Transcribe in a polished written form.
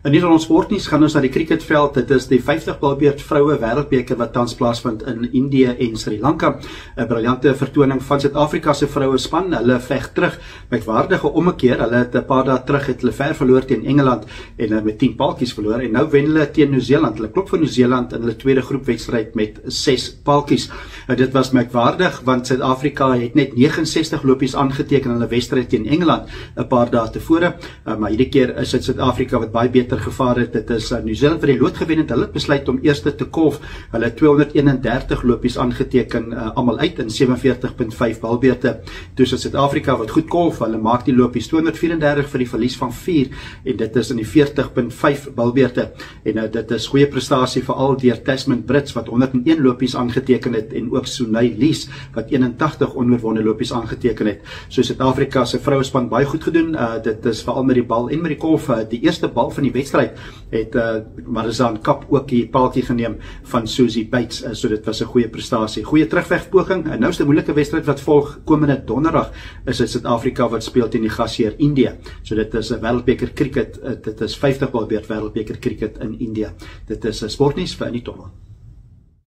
In hier ons sportnuus gaan ons na die cricketveld. Dit is die 50 balbeurt vroue wêreldbeker wat tans plaasvind in Indië en Sri Lanka. 'n Briljante vertoning van Suid-Afrika se vroue span. Hulle veg terug met waardige ommekeer. Hulle het 'n paar dae terug het hulle ver verloor teen Engeland en met 10 paaltjies verloor en nou wen hulle teen Nieu-Seeland. Hulle klop vir Nieu-Seeland in hulle tweede groepwedstryd met 6 paaltjies. Dit was merkwaardig want Suid-Afrika het net 69 lopies aangeteken in hulle wedstryd teen Engeland 'n paar dae tevore. Maar hierdie keer is dit Suid-Afrika wat baie beter gevaar het. Dit is Nieu-Seeland wat die lood gewen het. Hulle het besluit om eerste te kolf. Hulle het 231 lopies aangeteken almal uit in 47.5 balbeurte. Dus Suid-Afrika wat goed kolf. Hulle maak die lopies 234 vir die verlies van 4 en dit is in die 40.5 balbeurte. En dit is goeie prestasie veral deur Tasman Brits wat 101 lopies aangeteken het en ook Sunay Lees wat 81 onoorwonde lopies aangeteken het. So Suid-Afrika se vrouespan baie goed gedoen. Dit is veral met die bal en met die kolf. Die eerste bal van die wedstryd het Marizanne Kapp ook die paaltjie geneem van Susie Bates. So dit was 'n goeie prestasie. Goeie terugwegpoging. En nou is die moeilike wedstryd wat volg komende donderdag is dit Suid-Afrika wat speel teen die gasheer Indië. So dit is 'n wêreldbeker cricket. Dit is 50 balbeurt wêreldbeker cricket in Indië. Dit is 'n sportnuus vir Annie Tommel.